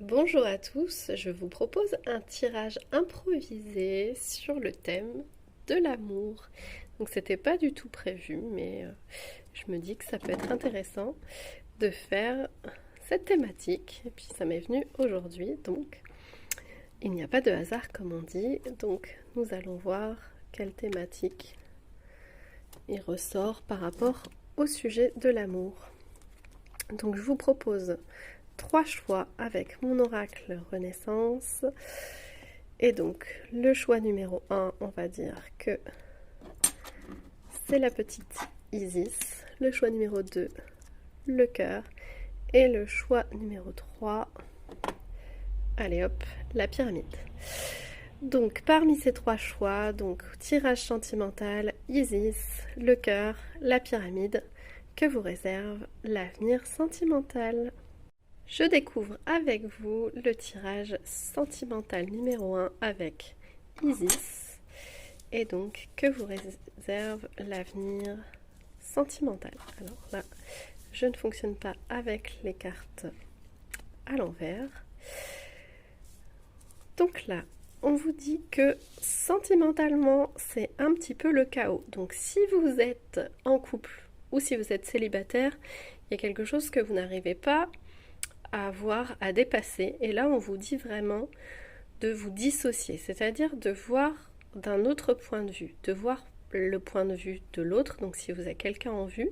Bonjour à tous, je vous propose un tirage improvisé sur le thème de l'amour. Donc c'était pas du tout prévu, mais je me dis que ça peut être intéressant de faire cette thématique. Et puis ça m'est venu aujourd'hui, donc il n'y a pas de hasard comme on dit. Donc nous allons voir quelle thématique il ressort par rapport au sujet de l'amour. Donc je vous propose 3 choix avec mon oracle Renaissance. Et donc, le choix numéro 1, on va dire que c'est la petite Isis. Le choix numéro 2, le cœur. Et le choix numéro 3, allez hop, la pyramide. Donc, parmi ces 3 choix, donc tirage sentimental, Isis, le cœur, la pyramide, que vous réserve l'avenir sentimental. Je découvre avec vous le tirage sentimental numéro 1 avec Isis et donc que vous réserve l'avenir sentimental. Alors là, je ne fonctionne pas avec les cartes à l'envers. Donc là, on vous dit que sentimentalement, c'est un petit peu le chaos. Donc si vous êtes en couple ou si vous êtes célibataire, il y a quelque chose que vous n'arrivez pas à voir, à dépasser. Et là, on vous dit vraiment de vous dissocier, c'est-à-dire de voir d'un autre point de vue, de voir le point de vue de l'autre, donc si vous avez quelqu'un en vue,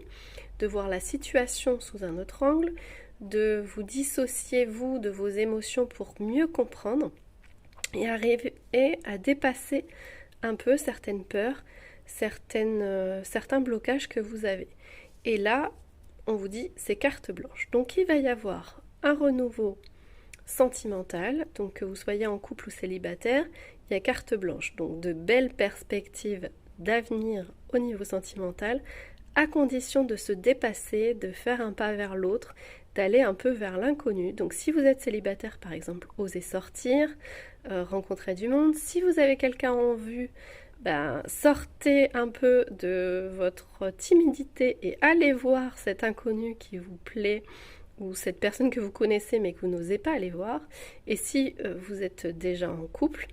de voir la situation sous un autre angle, de vous dissocier, vous, de vos émotions pour mieux comprendre et arriver à dépasser un peu certaines peurs, certains blocages que vous avez. Et là, on vous dit c'est carte blanche. Donc il va y avoir un renouveau sentimental, donc que vous soyez en couple ou célibataire, il y a carte blanche, donc de belles perspectives d'avenir au niveau sentimental, à condition de se dépasser, de faire un pas vers l'autre, d'aller un peu vers l'inconnu. Donc si vous êtes célibataire par exemple, osez sortir, rencontrer du monde. Si vous avez quelqu'un en vue, sortez un peu de votre timidité et allez voir cet inconnu qui vous plaît ou cette personne que vous connaissez mais que vous n'osez pas aller voir. Et si vous êtes déjà en couple,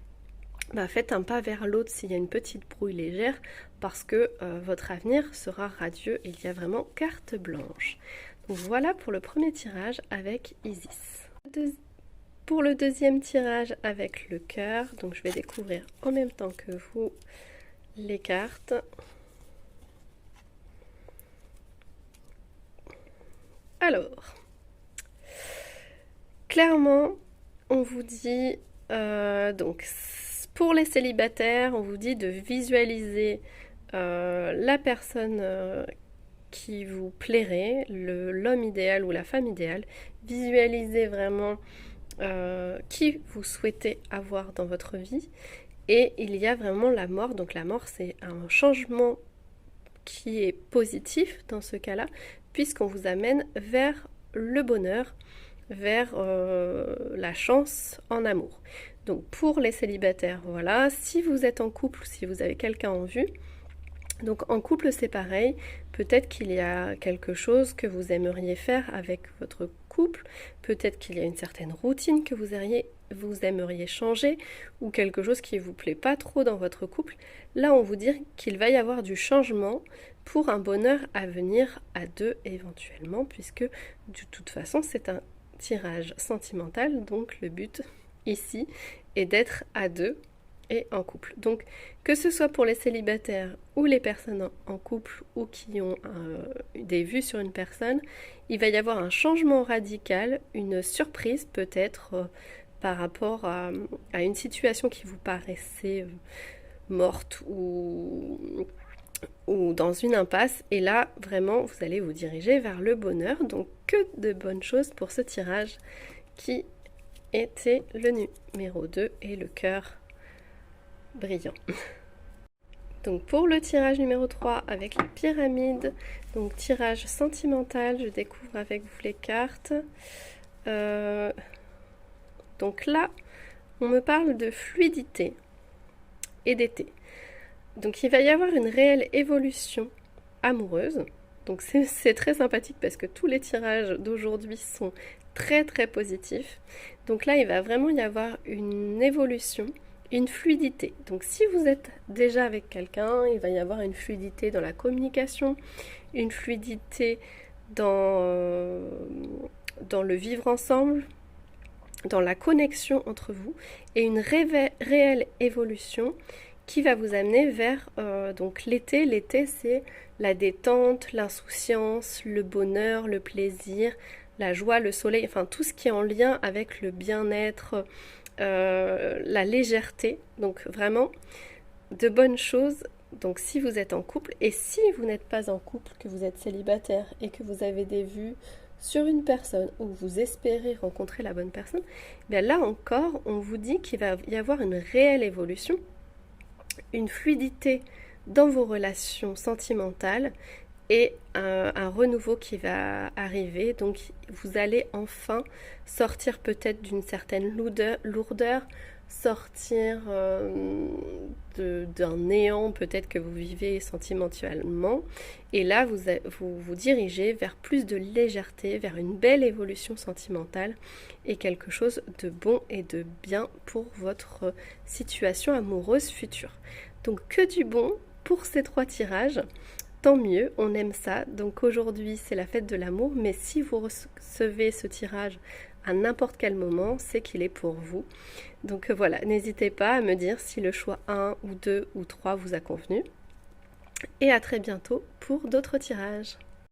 faites un pas vers l'autre s'il y a une petite brouille légère parce que votre avenir sera radieux et il y a vraiment carte blanche. Donc voilà pour le premier tirage avec Isis. Pour le deuxième tirage avec le cœur, donc je vais découvrir en même temps que vous les cartes. Alors, clairement, on vous dit, donc pour les célibataires, on vous dit de visualiser la personne qui vous plairait, l'homme idéal ou la femme idéale. Visualisez vraiment qui vous souhaitez avoir dans votre vie. Et il y a vraiment la mort. Donc la mort, c'est un changement qui est positif dans ce cas-là, puisqu'on vous amène vers le bonheur, vers la chance en amour. Donc pour les célibataires, voilà, si vous êtes en couple ou si vous avez quelqu'un en vue, donc en couple c'est pareil, peut-être qu'il y a quelque chose que vous aimeriez faire avec votre couple, peut-être qu'il y a une certaine routine que vous aimeriez changer ou quelque chose qui ne vous plaît pas trop dans votre couple. Là on vous dit qu'il va y avoir du changement pour un bonheur à venir à deux éventuellement, puisque de toute façon c'est un tirage sentimental, donc le but ici est d'être à deux et en couple. Donc que ce soit pour les célibataires ou les personnes en couple ou qui ont des vues sur une personne, il va y avoir un changement radical, une surprise peut-être par rapport à une situation qui vous paraissait morte ou dans une impasse. Et là, vraiment, vous allez vous diriger vers le bonheur. Donc que de bonnes choses pour ce tirage qui était le numéro 2 et le cœur brillant. Donc pour le tirage numéro 3 avec la pyramide, donc tirage sentimental, je découvre avec vous les cartes. Donc là, on me parle de fluidité et d'été. Donc il va y avoir une réelle évolution amoureuse. Donc c'est très sympathique parce que tous les tirages d'aujourd'hui sont très très positif. Donc là, il va vraiment y avoir une évolution, une fluidité. Donc si vous êtes déjà avec quelqu'un, il va y avoir une fluidité dans la communication, une fluidité dans le vivre ensemble, dans la connexion entre vous, et une réelle évolution qui va vous amener vers donc l'été. L'été, c'est la détente, l'insouciance, le bonheur, le plaisir, la joie, le soleil, enfin tout ce qui est en lien avec le bien-être, la légèreté. Donc vraiment de bonnes choses. Donc si vous êtes en couple, et si vous n'êtes pas en couple, que vous êtes célibataire et que vous avez des vues sur une personne ou vous espérez rencontrer la bonne personne, bien là encore, on vous dit qu'il va y avoir une réelle évolution, une fluidité dans vos relations sentimentales et un renouveau qui va arriver. Donc vous allez enfin sortir peut-être d'une certaine lourdeur, sortir d'un néant peut-être que vous vivez sentimentalement, et là vous dirigez vers plus de légèreté, vers une belle évolution sentimentale et quelque chose de bon et de bien pour votre situation amoureuse future. Donc que du bon pour ces 3 tirages. Tant mieux, on aime ça. Donc aujourd'hui, c'est la fête de l'amour, mais si vous recevez ce tirage à n'importe quel moment, c'est qu'il est pour vous. Donc voilà, n'hésitez pas à me dire si le choix 1 ou 2 ou 3 vous a convenu. Et à très bientôt pour d'autres tirages.